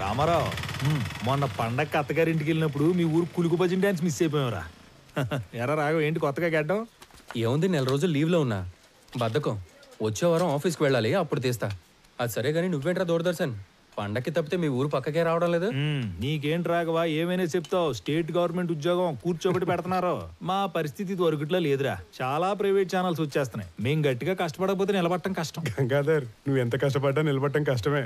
రామారావు, మొన్న పండగ అత్తగారింటికి వెళ్ళినప్పుడు మీ ఊరు కులుకు భజన డాన్స్ మిస్ అయిపోయావురా. ఎరా రాఘవ, ఏంటి కొత్తగా గడ్డం? ఏముంది, 4 రోజులు లీవ్లో ఉన్నా. బద్ధకం. వచ్చే వారం ఆఫీస్కి వెళ్ళాలి, అప్పుడు తీస్తా. అది సరే కానీ నువ్వేంట్రా దూరదర్శన్, పండక్కి తప్పితే మీ ఊరు పక్కకే రావడం లేదు? నీకేంటి రాఘవా, ఏమైనా చెప్తావు? స్టేట్ గవర్నమెంట్ ఉద్యోగం కూర్చోబెట్టి పెడుతున్నారు. మా పరిస్థితి దొరకట్లో లేదురా. చాలా ప్రైవేట్ ఛానల్స్ వచ్చేస్తున్నాయి. మేము గట్టిగా కష్టపడకపోతే నిలబడటం కష్టం. గంగాధర్, నువ్వు ఎంత కష్టపడ్డా నిలబడటం కష్టమే.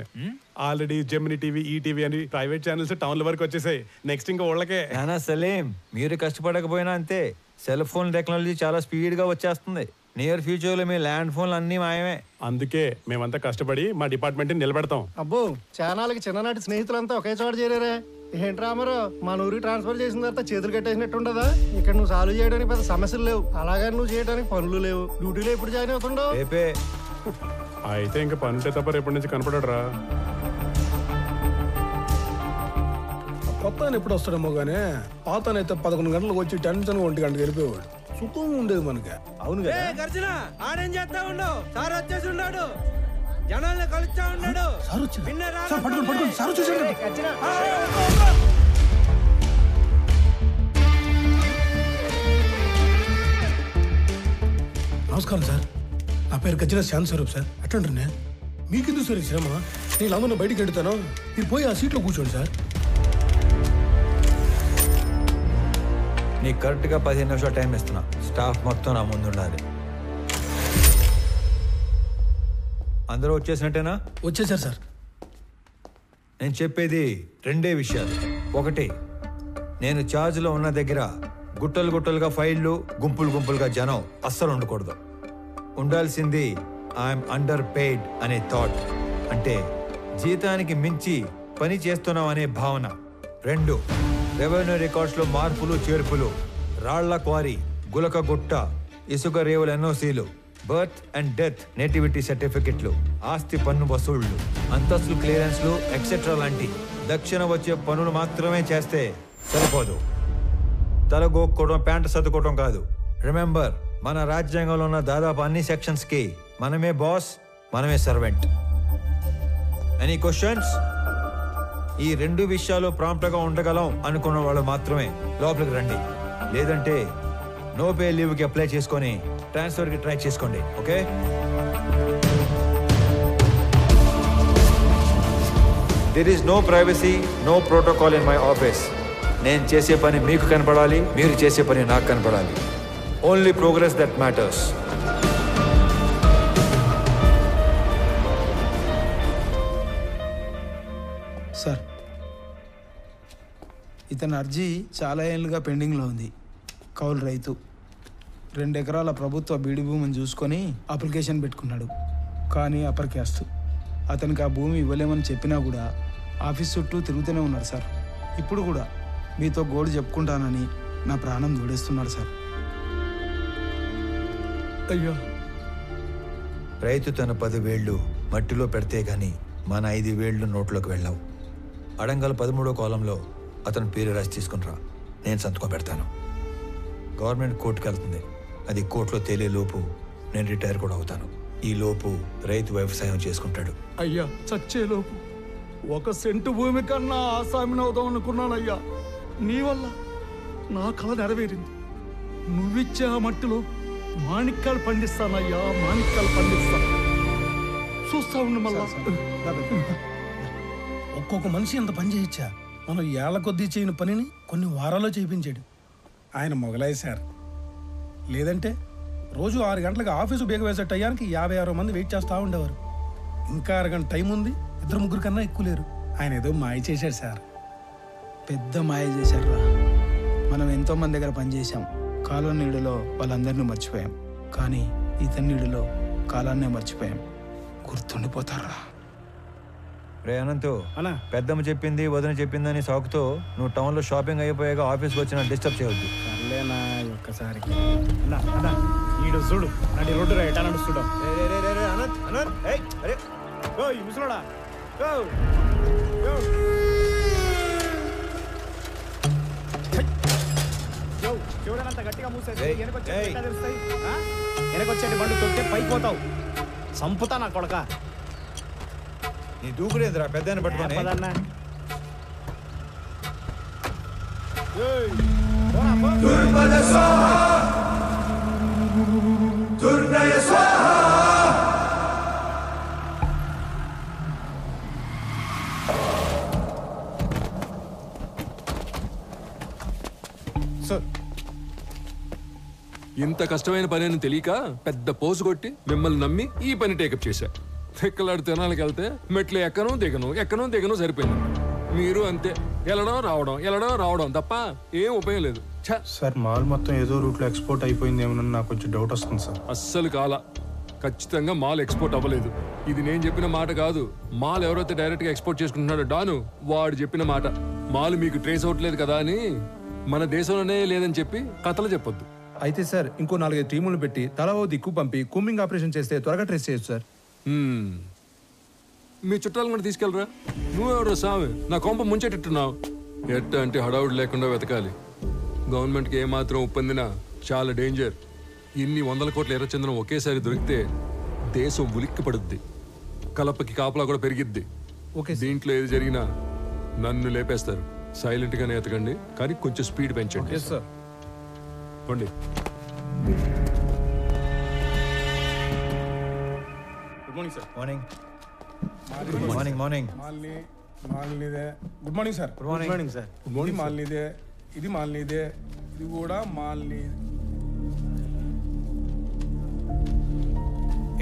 ఆల్రెడీ జెమిని టీవీ, ఈటీవీ అని ప్రైవేట్ ఛానల్స్ టౌన్ల వరకు వచ్చేసాయి. నెక్స్ట్ ఇంకా ఊళ్ళకే. నానా సలీం, మీరు కష్టపడకపోయినా అంతే. సెల్ ఫోన్ టెక్నాలజీ చాలా స్పీడ్గా వచ్చేస్తుంది. నియర్ ఫ్యూచర్లో మీ ల్యాండ్ ఫోన్లు అన్నీ మాయమే. అందుకే మేమంతా కష్టపడి మా డిపార్ట్మెంట్ నిలబెడతాం. అబ్బో, ఛానల్కి చిన్ననాటి స్నేహితులంతా ఒకే చోట చేరారే. ఏంటి రామారావు, మన ఊరికి ట్రాన్స్ఫర్ చేసిన తర్వాత చేతులు కట్టేసినట్టు ఉండదా? ఇక్కడ నువ్వు సాల్వ్ చేయడానికి పెద్ద సమస్యలు లేవు, అలాగని నువ్వు చేయడానికి పనులు లేవు. డ్యూటీలో ఎప్పుడు జాయిన్ అవుతుండవు? రేపే. అయితే ఇంకా పని ఉంటే తప్ప రేపటి నుంచి కనపడరా. కొత్త ఎప్పుడు వస్తాడేమో గానీ పాతనైతే 11 గంటలకు వచ్చి టెన్షన్ 1 గంటకు వెళ్ళిపోయాడు. సుఖం ఉండేది మనకి. అవును కదా. గర్జన ఆడేం చేస్తా ఉండవు, సార్ వచ్చేసి ఉన్నాడు, జనాల్ని కలుస్తా ఉన్నాడు. సార్ వచ్చాడు. సార్ పట్టుకోండి, పట్టుకోండి. సార్ వచ్చేసాడు. నమస్కారం సార్, నా పేరు గజ్జన శ్యామ్ స్వరూప్ సార్. ఎట్లంటారు మీకెందుకు సార్ ఈ శ్రమ? నేను అందరిని బయటికి వెళ్తాను, మీరు పోయి ఆ సీట్లో కూర్చోండి సార్. నీకు కరెక్ట్గా 15 నిమిషాలు టైం ఇస్తున్నా. స్టాఫ్ మొత్తం నా ముందు ఉండాలి. అందరూ వచ్చేసినట్టేనా? వచ్చేసారు సార్. నేను చెప్పేది 2 విషయాలు. ఒకటి, నేను ఛార్జ్లో ఉన్న దగ్గర గుట్టలు గుట్టలుగా ఫైళ్ళు, గుంపులు గుంపులుగా జనం అస్సలు ఉండకూడదు. ఉండాల్సింది ఐఎమ్ అండర్ పెయిడ్ అనే థాట్, అంటే జీతానికి మించి పని చేస్తున్నాం అనే భావన. 2, రెవెన్యూ రికార్డ్స్లో మార్పులు చేర్పులు, రాళ్ల క్వారీ, గులక గుట్ట, ఇసుక రేవుల ఎన్ఓసీలు, బర్త్ అండ్ డెత్ నేటివిటీ సర్టిఫికెట్లు, ఆస్తి పన్ను వసూళ్లు, అంతస్తులు క్లియరెన్స్లు ఎక్సెట్రా లాంటి దక్షిణ వచ్చే పనులు మాత్రమే చేస్తే సరిపోదు. తలగోక్కోవడం, ప్యాంటు సర్దుకోవడం కాదు. రిమెంబర్, మన రాజ్యాంగంలో ఉన్న దాదాపు అన్ని సెక్షన్స్ కి మనమే బాస్, మనమే సర్వెంట్. Any questions? ఈ 2 విషయాలు ప్రాంప్ట్గా ఉండగలం అనుకున్న వాళ్ళు మాత్రమే లోపలికి రండి. లేదంటే నో పే లీవ్కి అప్లై చేసుకొని ట్రాన్స్ఫర్కి ట్రై చేసుకోండి. Okay? There is no privacy, no protocol in my office. నేను చేసే పని మీకు కనపడాలి, మీరు చేసే పని నాకు కనపడాలి. Only progress that matters. Sir, ఇతని అర్జీ చాలా ఏళ్ళుగా పెండింగ్లో ఉంది. కౌలు రైతు, 2 ఎకరాల ప్రభుత్వ బీడి భూమిని చూసుకొని అప్లికేషన్ పెట్టుకున్నాడు. కానీ అప్పర్ క్యాస్ట్. అతనికి ఆ భూమి ఇవ్వలేమని చెప్పినా కూడా ఆఫీస్ చుట్టూ తిరుగుతూనే ఉన్నాడు సార్. ఇప్పుడు కూడా మీతో గోడు చెప్పుకుంటానని నా ప్రాణం దూడేస్తున్నాడు సార్. అయ్యో, రైతు తన 10 వేళ్ళు మట్టిలో పెడితే గాని మన 5 వేళ్ళు నోట్లోకి వెళ్ళావు. అడంగల్ 13వ కాలంలో అతను పేరు రాసి తీసుకునిరా, నేను సంతకం పెడతాను. గవర్నమెంట్ కోర్టుకు వెళ్తుంది. అది కోర్టులో తేలే లోపు నేను రిటైర్ కూడా అవుతాను. ఈ లోపు రైతు వ్యవసాయం చేసుకుంటాడు. అయ్యా, చచ్చేలోపు 1 సెంటు భూమి కన్నా ఆసామిని అవుదాం అనుకున్నానయ్యా. నీ వల్ల నా కళ నెరవేరింది. నువ్విచ్చే ఆ మట్టిలో మాణిక్యాలు పండిస్తానయ్యా, మాణిక్యాలు పండిస్తాను. చూస్తా ఉండు మళ్ళా. ఒక్కొక్క మనిషి ఎంత పని చేయొచ్చా? మనం ఏళ్ల కొద్దీ చేయని పనిని కొన్ని వారాల్లో చేయించాడు ఆయన. మొగలాయి సార్. లేదంటే రోజు 6 గంటలకు ఆఫీసు బేగ వేసే టయానికి 56 మంది వెయిట్ చేస్తూ ఉండేవారు. ఇంకా 6 గంట టైం ఉంది, 2-3 కన్నా ఎక్కువ లేరు. ఆయన ఏదో మాయ చేశాడు సార్. పెద్ద మాయ చేశారా. మనం ఎంతోమంది దగ్గర పనిచేసాం. కాలం నీడలో వాళ్ళందరినీ మర్చిపోయాం. కానీ ఇతని నీడలో కాలాన్నే మర్చిపోయాం. గుర్తుండిపోతారా? రే అనంతు, పెద్దమ్మ చెప్పింది, వదిన చెప్పిందని సాకుతో నువ్వు టౌన్లో షాపింగ్ అయిపోయాక ఆఫీస్కి వచ్చిన డిస్టర్బ్ చేయవద్దు. సర్లేనా, ఒక్కసారికి ఈడు చూడు, నడి రోడ్డు ఎటా నడుస్తుడా. ముసలోడా, చూడనంత గట్టిగా మూసేది వెనకొచ్చేటి బండు తొక్కితే పైకి పోతావు. సంపుతా నా కొడక. నీ దూకుడేంద్రా పెద్ద పట్టుకొని. ఇంత కష్టమైన పని అని తెలియక పెద్ద పోసు కొట్టి మిమ్మల్ని నమ్మి ఈ పని టేకప్ చేశా. ఎక్కలాడు తినాలకి వెళ్తే మెట్లు ఎక్కను దిగను సరిపోయింది. మీరు అంతే, వెళ్ళడం రావడం తప్ప ఏం ఉపయోగం లేదు. సార్ మాల్ మొత్తం ఏదో రూట్లో ఎక్స్పోర్ట్ అయిపోయింది ఏమన్నా నాకు కొంచెం డౌట్ వస్తుంది సార్. అస్సలు కాల, ఖచ్చితంగా మాల్ ఎక్స్పోర్ట్ అవ్వలేదు. ఇది నేను చెప్పిన మాట కాదు, మాల్ ఎవరైతే డైరెక్ట్ గా ఎక్స్పోర్ట్ చేసుకుంటున్నాడో డాను వాడు చెప్పిన మాట. మాల్ మీకు ట్రేస్ అవ్వట్లేదు కదా అని మన దేశంలోనే లేదని చెప్పి కథలు చెప్పొద్దు. అయితే సార్ ఇంకో 4 టీములు పెట్టి తలా ఓ దిక్కు పంపి కూంబింగ్ ఆపరేషన్ చేస్తే త్వరగా ట్రేస్ చేయొచ్చు సార్. మీ చుట్టాలు కూడా తీసుకెళ్ళరా. నువ్వెవరు సామి నా కొంప ముంచేటట్టున్నావు. ఎట్ట అంటే హడావుడి లేకుండా వెతకాలి. గవర్నమెంట్కి ఏమాత్రం ఒప్పందినా చాలా డేంజర్. ఇన్ని 100 కోట్ల ఎర్రచందనం ఒకేసారి దొరికితే దేశం ఉలిక్కి పడుద్ది. కలపకి కాపలా కూడా పెరిగిద్ది. దీంట్లో ఏది జరిగినా నన్ను లేపేస్తారు. సైలెంట్ గానే ఎతకండి, కానీ కొంచెం స్పీడ్ పెంచండి. పండి. Good morning sir. మార్నింగ్. మాల్నీదే. Good morning sir. Good morning sir. ఇది మాల్నీదే, ఇది మాల్నీదే, ఇది కూడా మాల్నీ.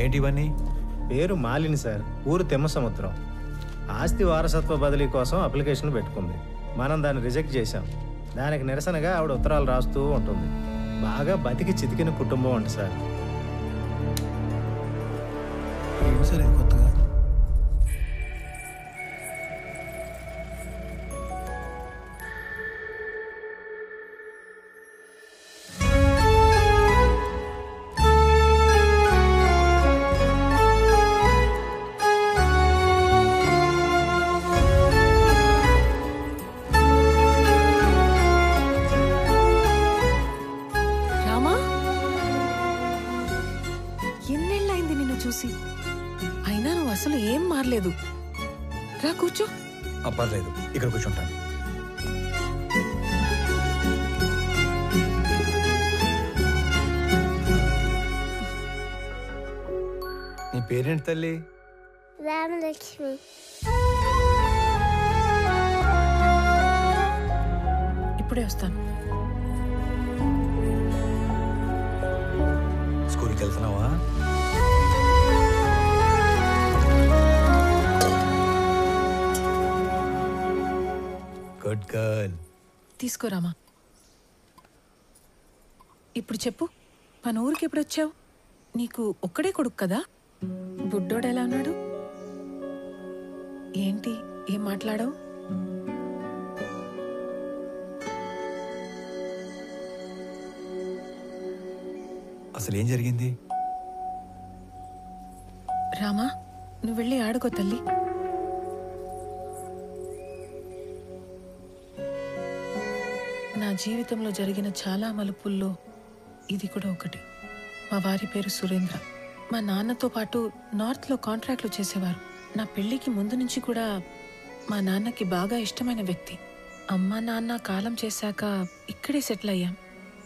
ఏంటి ఇవన్నీ? పేరు మాలిని సార్, ఊరు తిమ్మసముద్రం. ఆస్తి వారసత్వ బదిలీ కోసం అప్లికేషన్ పెట్టుకుంది. మనం దాన్ని రిజెక్ట్ చేశాం. దానికి నిరసనగా ఆవిడ ఉత్తరాలు రాస్తూ ఉంటుంది. బాగా బతికి చితికిన కుటుంబం అంట సార్. సరే కొత్తగా అయినా నువ్వు అసలు ఏం మారలేదు. రా కూర్చో. పర్లేదు, ఇక్కడ కూర్చుంటాను. నీ పేరేంటి తల్లి? రామలక్ష్మి. ఇప్పుడే వస్తాను. స్కూల్కి వెళ్తున్నావా? Good girl. తీసుకోరామా. ఇప్పుడు చెప్పు, మన ఊరికి ఎప్పుడు వచ్చావు? నీకు ఒక్కడే కొడుకు కదా? బుడ్డోడు ఎలా ఉన్నాడు? ఏంటి ఏం మాట్లాడావు? అసలు ఏం జరిగింది? రామా, నువ్వు వెళ్ళి ఆడుకో తల్లి. నా జీవితంలో జరిగిన చాలా మలుపుల్లో ఇది కూడా ఒకటి. మా వారి పేరు సురేంద్ర. మా నాన్నతో పాటు నార్త్లో కాంట్రాక్ట్లు చేసేవారు. నా పెళ్లికి ముందు నుంచి కూడా మా నాన్నకి బాగా ఇష్టమైన వ్యక్తి. అమ్మ నాన్న కాలం చేశాక ఇక్కడే సెటిల్ అయ్యాం.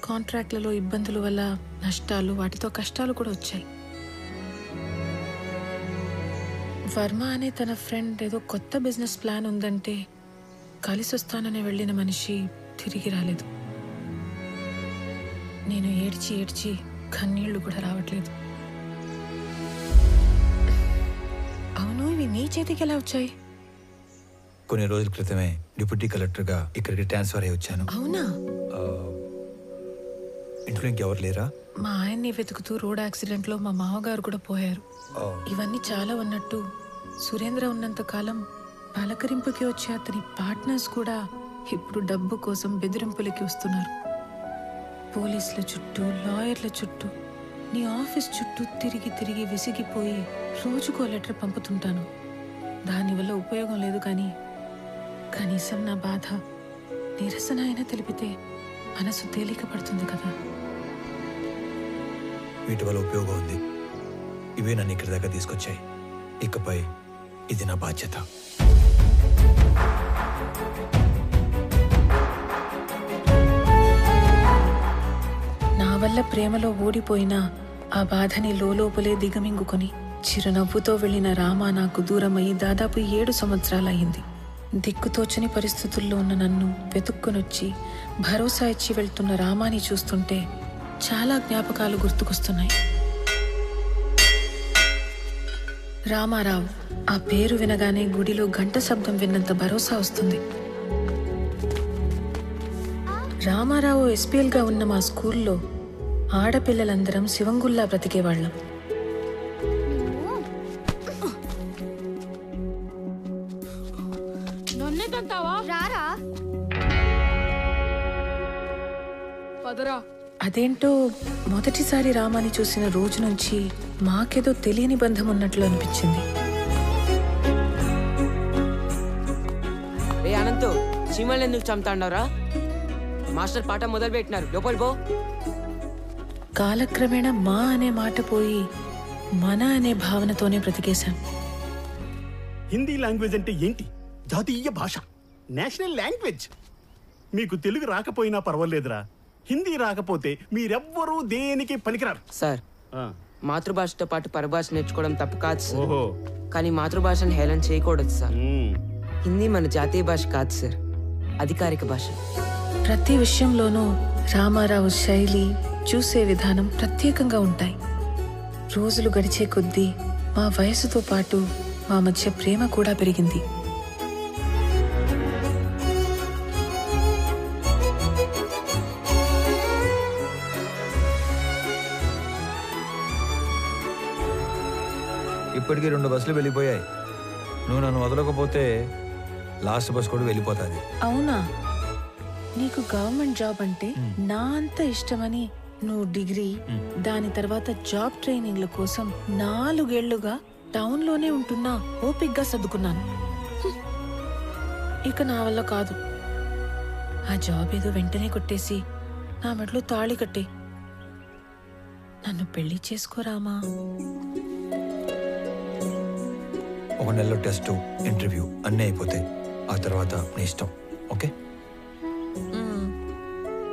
కాంట్రాక్ట్లలో ఇబ్బందుల వల్ల నష్టాలు, వాటితో కష్టాలు కూడా వచ్చాయి. వర్మ అనే తన ఫ్రెండ్ ఏదో కొత్త బిజినెస్ ప్లాన్ ఉందంటే కలిసి వస్తానని వెళ్ళిన మనిషి తిరిగి రాలేదు. నేను ఏడ్చి ఏడ్చి కన్నీళ్లు కూడా రావట్లేదు. అవును, ఇవి నీ చేతికి ఎలా వచ్చాయి? కొన్ని రోజుల క్రితమే డిప్యూటీ కలెక్టర్గా ఇక్కడికి ట్రాన్స్ఫర్ అయ్యి వచ్చాను. అవునా? ఇంట్లో ఇంకెవరు లేరా? మా ఆయన్ని వెతుకుతూ రోడ్ యాక్సిడెంట్లో మా మామగారు కూడా పోయారు. ఇవన్నీ చాలా ఉన్నట్టు సురేంద్ర ఉన్నంత కాలం పలకరింపుకి వచ్చే అతని పార్ట్నర్స్ కూడా ఇప్పుడు డబ్బు కోసం బెదిరింపులకి వస్తున్నారు. పోలీసుల చుట్టూ, లాయర్ల చుట్టూ, నీ ఆఫీస్ చుట్టూ తిరిగి తిరిగి విసిగిపోయి రోజుకో లెటర్ పంపుతుంటాను. దానివల్ల ఉపయోగం లేదు, కానీ కనీసం నా బాధ, నిరసన అయినా తెలిపితే మనసు తేలిక పడుతుంది కదా. వీటి వల్ల ఉపయోగం ఉంది. ఇవే నన్ను ఇక్కడి దాకా తీసుకొచ్చాయి. ఇకపై ఇది నా బాధ్యత. వల్ల ప్రేమలో ఓడిపోయినా ఆ బాధని లోపలే దిగమింగుకొని చిరునవ్వుతో వెళ్లిన రామ నాకు దూరమయ్యి దాదాపు 7 సంవత్సరాలయ్యింది. దిక్కుతోచని పరిస్థితుల్లో ఉన్న నన్ను వెతుక్కునొచ్చి భరోసా ఇచ్చి వెళ్తున్న రామాని చూస్తుంటే చాలా జ్ఞాపకాలు గుర్తుకొస్తున్నాయి. రామారావు, ఆ పేరు వినగానే గుడిలో గంట శబ్దం విన్నంత భరోసా వస్తుంది. రామారావు ఎస్పీఎల్గా ఉన్న మా స్కూల్లో ఆడపిల్లలందరం శివంగుల్లా బ్రతికేవాళ్ళం. అదేంటో మొదటిసారి రామాని చూసిన రోజు నుంచి మాకేదో తెలియని బంధం ఉన్నట్లు అనిపించింది. అనంతు చీమల్ని ఎందుకు చంపుతాండవరా? మాస్టర్ పాఠం మొదలు పెట్టినారు, లోపలి పో. కాలక్రమేణా మా అనే మాట పోయి మన అనే భావనతోనే బ్రతికేశాం. హిందీ లాంగ్వేజ్ అంటే ఏంటి? జాతీయ భాష, నేషనల్ లాంగ్వేజ్. మీకు తెలుగు రాకపోయినా పర్వాలేదురా, హిందీ రాకపోతే మీరెవ్వరూ దేనికి పనికిరారు. సార్, మాతృభాషతో పాటు పరభాష నేర్చుకోవడం తప్పు కాదు సార్. కానీ మాతృభాషను హేళన చేయకూడదు సార్. హిందీ మన జాతీయ భాష కాదు సార్, అధికారిక భాష. ప్రతి విషయంలోనూ రామారావు శైలి, చూసే విధానం ప్రత్యేకంగా ఉంటాయి. రోజులు గడిచే కొద్దీ మా వయసుతో పాటు మా మధ్య ప్రేమ కూడా పెరిగింది. ఇప్పటికీ 2 బస్సులు వెళ్ళిపోయాయి. నువ్వు నన్ను వదలకపోతే లాస్ట్ బస్ కూడా వెళ్ళిపోతుంది. అవునా? నీకు గవర్నమెంట్ జాబ్ అంటే నా అంత ఇష్టమని నువ్వు డిగ్రీ, దాని తర్వాత జాబ్ ట్రైనింగ్ల కోసం 4 ఏళ్లుగా టౌన్లోనే ఉంటున్నా ఓపిగ్గా సర్దుకున్నాను. ఇక నా వల్ల కాదు. ఆ జాబ్ ఏదో వెంటనే కొట్టేసి నా మెడలో తాళి కట్టే నన్ను పెళ్లి చేసుకోరామా. 1 నెలలో టెస్ట్, ఇంటర్వ్యూ అన్నీ అయిపోతాయి. ఆ తర్వాత నీ ఇష్టం. ఓకే?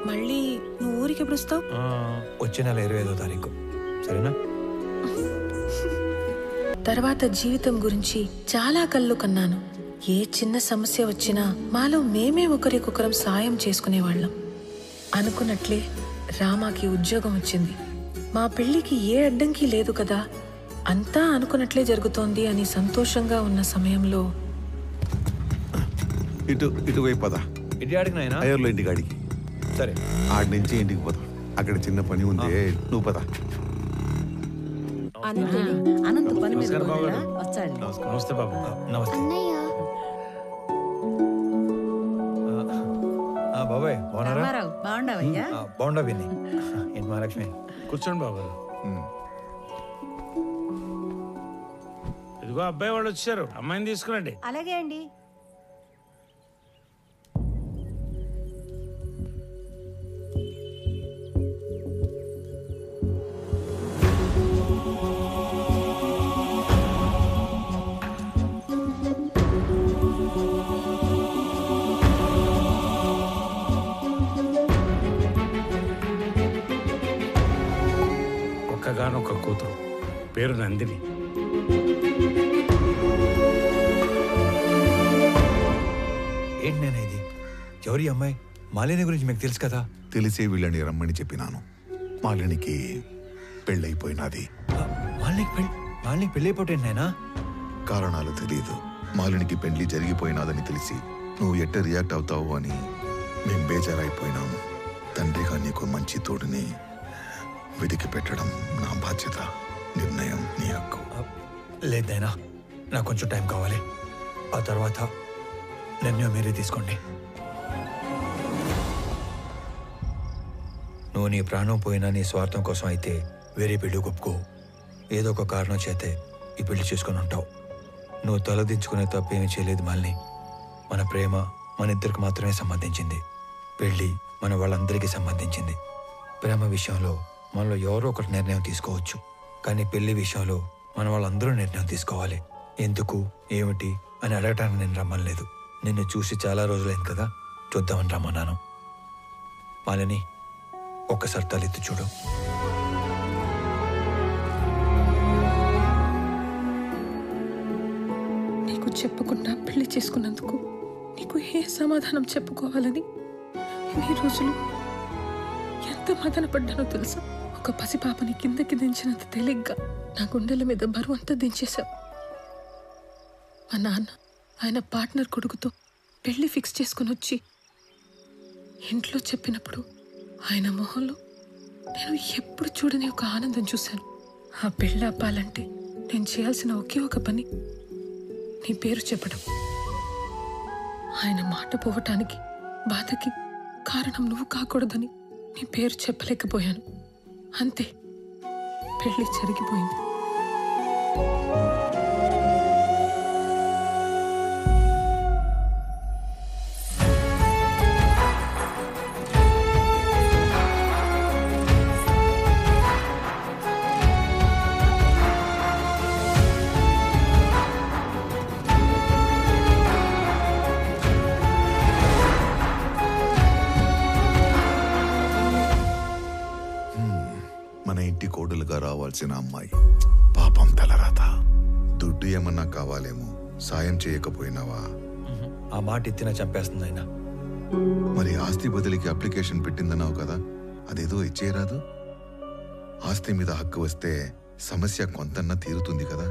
మళ్ళీ నువ్వు ఊరికి ఎప్పుడు వస్తావు? వచ్చే నెల 25వ తారీఖు. సరేనా? తర్వాత జీవితం గురించి చాలా కళ్ళు కన్నాను. ఏ చిన్న సమస్య వచ్చినా మాలో మేమే ఒకరికొకరం సాయం చేసుకునేవాళ్ళం. అనుకున్నట్లే రామాకి ఉద్యోగం వచ్చింది. మా పెళ్లికి ఏ అడ్డంకి లేదు కదా, అంతా అనుకున్నట్లే జరుగుతోంది అని సంతోషంగా ఉన్న సమయంలో ఇటువైపు పద. అయ్యర్లో ఇంటికి అడిగి. సరే, ఆడి నుంచి ఇంటికి పోదాం. అక్కడ చిన్న పని ఉంది, నువ్వు పద. నమస్తే బాబు. నమస్తే బాబాయ్. బాగున్నారా? బాగుండా విని. ఏంటి మహాలక్ష్మి? కూర్చోండి బాబు. ఇదిగో అబ్బాయి వాళ్ళు వచ్చారు, అమ్మాయిని తీసుకురండి. అలాగే అండి. ఒక్కగానొక్క కూతురు, పేరు నందిని. ఏంటి నేను ఇది? ఎవరి అమ్మాయి? మాలిని గురించి మీకు తెలుసు కదా? తెలిసే వీళ్ళని రమ్మని చెప్పినాను. మాలినికి పెళ్ళైపోయినది. మాలినికి పెళ్ళైపోయింది నాయనా? కారణాలు తెలియదు. మాలినికి పెళ్లి జరిగిపోయినాదని తెలిసి నువ్వు ఎట్ట రియాక్ట్ అవుతావు అని మేం బేజారైపోయినాము. తండ్రిగా నీకు మంచి తోడుని వెతికి పెట్టడం నా బాధ్యత. నిర్ణయం నీ హక్కు. లేదైనా నాకు కొంచెం టైం కావాలి. ఆ తర్వాత నిర్ణయం మీరే తీసుకోండి. నువ్వు నీ ప్రాణం పోయినా నీ స్వార్థం కోసం అయితే వేరే పెళ్లి ఒప్పుకో. ఏదో ఒక కారణం చేతే ఈ పెళ్లి చేసుకుని ఉంటావు. నువ్వు తలదించుకునే తప్పేమీ చేయలేదు మాలిని. మన ప్రేమ మన ఇద్దరికి మాత్రమే సంబంధించింది. పెళ్లి మన వాళ్ళందరికీ సంబంధించింది. ప్రేమ విషయంలో మనలో ఎవరో ఒకటి నిర్ణయం తీసుకోవచ్చు, కానీ పెళ్లి విషయంలో మన వాళ్ళందరూ నిర్ణయం తీసుకోవాలి. ఎందుకు, ఏమిటి అని అడగటానికి నేను రమ్మనలేదు. నిన్ను చూసి చాలా రోజులైంది కదా, చూద్దామని రమ్మన్నాను. మాలిని, ఒక్కసారి తలెత్తి చూడు. నీకు చెప్పకుండా పెళ్లి చేసుకున్నందుకు నీకు ఏ సమాధానం చెప్పుకోవాలని ఇన్ని రోజులు ఎంత మదన పడ్డానో తెలుసా. ఒక పసిపాపని కిందకి దించినంత తేలిగ్గా నా గుండెల మీద బరువు అంతా దించేశావు. మా నాన్న ఆయన పార్ట్నర్ కొడుకుతో పెళ్లి ఫిక్స్ చేసుకుని వచ్చి ఇంట్లో చెప్పినప్పుడు ఆయన మొహంలో నేను ఎప్పుడు చూడని ఒక ఆనందం చూశాను. ఆ పెళ్ళి అప్పాలంటే నేను చేయాల్సిన ఒకే ఒక పని నీ పేరు చెప్పడం. ఆయన మాట పోవటానికి బాధకి కారణం నువ్వు కాకూడదని నీ పేరు చెప్పలేకపోయాను. అంతే, పెళ్లి జరిగిపోయింది. కోడలుగా రావాల్సిన అమ్మాయి పాపం తలరాత. దుడ్డు ఏమన్నా కావాలేమో, సాయం చేయకపోయినావా? ఆ మాట ఎత్తిన చంపేస్తుంది ఆయన. మరి ఆస్తి బదిలీకి అప్లికేషన్ పెట్టిందన్నావు కదా, అదేదో ఇచ్చేయరాదు? ఆస్తి మీద హక్కు వస్తే సమస్య కొంతన్నా తీరుతుంది కదా.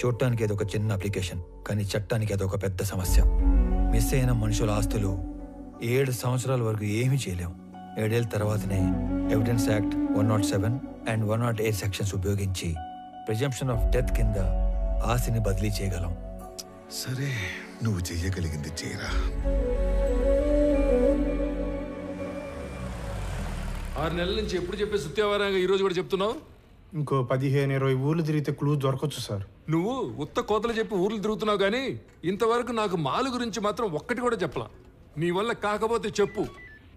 చూడటానికి ఏదో ఒక చిన్న అప్లికేషన్, కానీ చట్టానికి అదొక పెద్ద సమస్య. మిస్ అయిన మనుషుల ఆస్తులు 7 సంవత్సరాల వరకు ఏమీ చేయలేం. 7 ఏళ్ళ తర్వాతనే ఎవిడెన్స్ యాక్ట్ 107 అండ్ 108 సెక్షన్స్ ఉపయోగించి ప్రిజంప్షన్ ఆఫ్ డెత్ కింద ఆస్తిని బదిలీ చేయగలం. సరే, నువ్వు చెయ్యగలిగింది చేయరా. 6 నెలల నుంచి ఎప్పుడు చెప్పే సుత్యావారంగా ఈరోజు కూడా చెప్తున్నావు? ఇంకో 15-20 ఊర్లు తిరిగితే క్లూ దొరకచ్చు సార్. నువ్వు ఉత్త కోతలు చెప్పి ఊర్లు తిరుగుతున్నావు కానీ ఇంతవరకు నాకు మాలు గురించి మాత్రం ఒక్కటి కూడా చెప్పలా. నీ వల్ల కాకపోతే చెప్పు,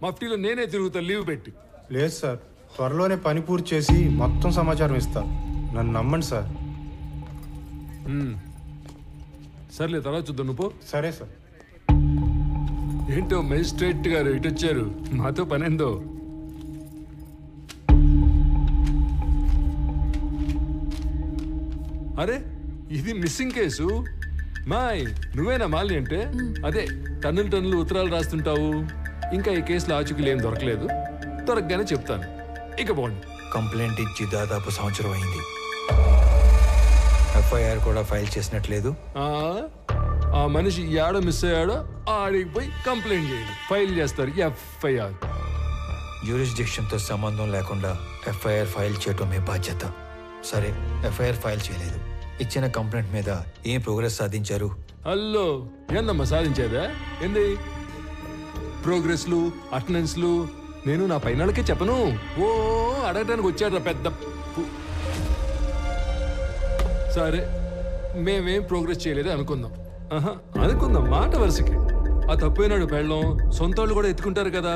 మఫ్టీలో నేనే తిరుగుతా లీవ్ పెట్టి. లేదు సార్, త్వరలోనే పని పూర్తి చేసి మొత్తం సమాచారం ఇస్తా. నన్ను నమ్మండి సార్. సర్లే, తర్వాత చూద్దాం. నువ్వు సరే సార్. ఏంటో మెజిస్ట్రేట్ గారు ఇటు వచ్చారు, మాతో పనేందో. అరే, ఇది మిస్సింగ్ కేసు. మాయ్, నువ్వేనా మాలి అంటే? అదే టన్నులు ఉత్తరాలు రాస్తుంటావు. ఇంకా ఈ కేసులో ఆచూకీలు ఏం దొరకలేదు, దొరకగానే చెప్తాను. ఇక పోండి. కంప్లైంట్ ఇచ్చి దాదాపు సంవత్సరం అయింది. ఎఫ్ఐఆర్ కూడా ఫైల్ చేసినట్లేదు. ఆ మనిషి ఏడో మిస్ అయ్యాడో ఆడికి పోయి కంప్లైంట్ చేయండి, ఫైల్ చేస్తారు ఎఫ్ఐఆర్. జ్యూరిస్డిక్షన్తో సంబంధం లేకుండా ఎఫ్ఐఆర్ ఫైల్ చేయటం మీ బాధ్యత. సరే, ఎఫ్ఐఆర్ ఫైల్ చేయలేదు. ఇచ్చిన కంప్లైంట్ మీద ఏం ప్రోగ్రెస్ సాధించారు? హలో, ఏందమ్మా సాధించేదా? ఏంది ప్రోగ్రెస్లు, అటెండెన్స్లు? నేను నా పైనకే చెప్పను. ఓ అడగటానికి వచ్చాడు పెద్ద. సరే, మేమేం ప్రోగ్రెస్ చేయలేదు అనుకుందాం. అనుకుందాం మాట వరుసకి. ఆ తప్పైనాడు పెళ్ళం, సొంత వాళ్ళు కూడా ఎత్తుకుంటారు కదా,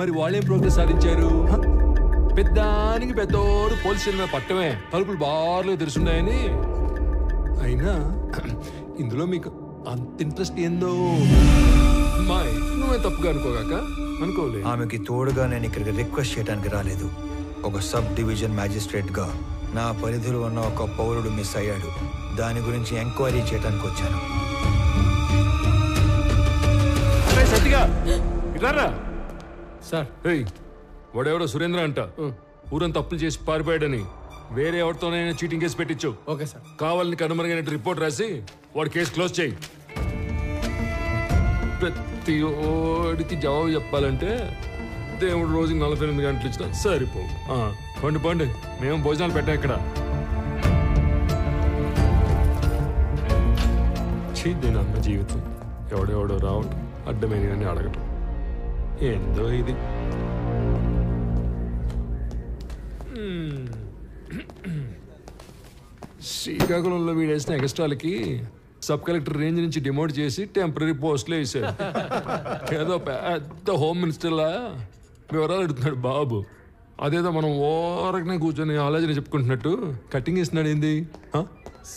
మరి వాళ్ళేం ప్రోగ్రెస్ సాధించారు? పెద్దానికి పెద్దోడు పోలీస్ స్టేషన్ మీద పట్టమే, తలుపులు బార్లో తెరుచున్నాయని. అయినా ఇందులో మీకు అంత ఇంట్రెస్ట్ ఏందో? మాయ్, నువ్వే తప్పుగా అనుకోగాక. అనుకోలే. ఆమెకి తోడుగా నేను ఇక్కడికి రిక్వెస్ట్ చేయడానికి రాలేదు. ఒక సబ్ డివిజన్ మ్యాజిస్ట్రేట్ గా నా పరిధిలో ఉన్న ఒక పౌరుడు మిస్ అయ్యాడు, దాని గురించి ఎంక్వైరీ చేయడానికి వచ్చాను. సార్, వాడెవడో సురేంద్ర అంట, ఊరంతా అప్పులు చేసి పారిపోయాడని వేరే ఎవరితోనైనా చీటింగ్ కేసు పెట్టించు. Okay sir. కావాలని కనుమరుగైనట్టు రిపోర్ట్ రాసి వాడు కేసు క్లోజ్ చేయి. ప్రతి ఓడికి జవాబు చెప్పాలంటే దేవుడు రోజుకి 48 గంటలు ఇచ్చినా సరిపోవు. పండి పండి, మేము భోజనాలు పెట్టాం ఇక్కడ. చీద్దిన అన్న జీవితం, ఎవడెవడో రావటం, అడ్డమైన అని అడగటం, ఏందో ఇది. శ్రీకాకుళంలో వీడేసిన ఎక్స్ట్రాలకి సబ్ కలెక్టర్ రేంజ్ నుంచి డిమోట్ చేసి టెంపరీ పోస్టులు వేసాడు. ఏదో పెద్ద హోమ్ మినిస్టర్లా వివరాలు అడుగుతున్నాడు బాబు. అదేదో మనం ఓరకనే కూర్చొని ఆలోచన చెప్పుకుంటున్నట్టు కటింగ్ ఇస్తున్నాడు. ఏంది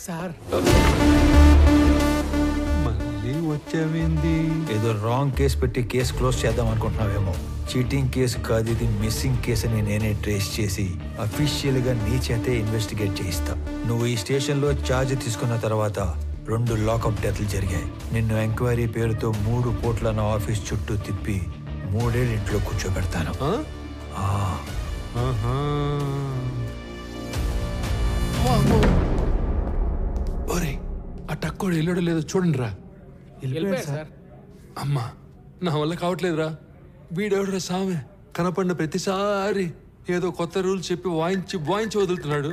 సార్? మళ్ళీ వచ్చావింది ఏదో రాంగ్ కేసు పెట్టి కేసు క్లోజ్ చేద్దాం అనుకుంటున్నావేమో. చీటింగ్ కేసు కాదు ఇది, మిస్సింగ్ కేసు అని నేనే ట్రేస్ చేసి అఫీషియల్ గా నీ చేతే ఇన్వెస్టిగేట్ చేయిస్తా. నువ్వు ఈ స్టేషన్ లో ఛార్జ్ తీసుకున్న తర్వాత 2 లాకప్ డెత్లు జరిగాయి. నిన్ను ఎంక్వైరీ పేరుతో 3 కోట్ల నా ఆఫీస్ చుట్టూ తిప్పి 3 ఏళ్ళు ఇంట్లో కూర్చోబెడతాను. ఒరే ఆ టక్కోడు వెళ్ళాడో లేదో చూడండి రా. అమ్మా నా వల్ల కావట్లేదురా. వీడెవడరా సామె కనపడిన ప్రతిసారి ఏదో కొత్త రూల్ చెప్పి వాయించి వదులుతున్నాడు.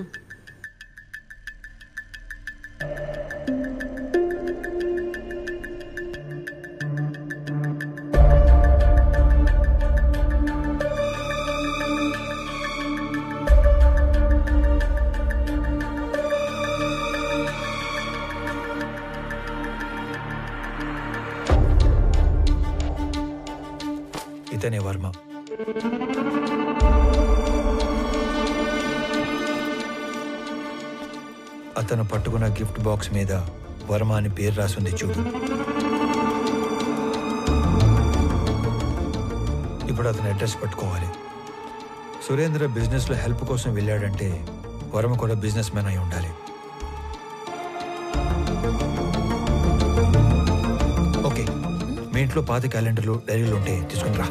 ఇతనే వర్మ. అతను పట్టుకున్న గిఫ్ట్ బాక్స్ మీద వర్మ అని పేరు రాసింది చూడు. ఇప్పుడు అతని అడ్రస్ పట్టుకోవాలి. సురేంద్ర బిజినెస్ లో హెల్ప్ కోసం వెళ్ళాడంటే వర్మ కూడా బిజినెస్ మ్యాన్ అయి ఉండాలి. ఓకే, మీ ఇంట్లో పాత క్యాలెండర్లు డైరీలు ఉంటే తీసుకుని రా.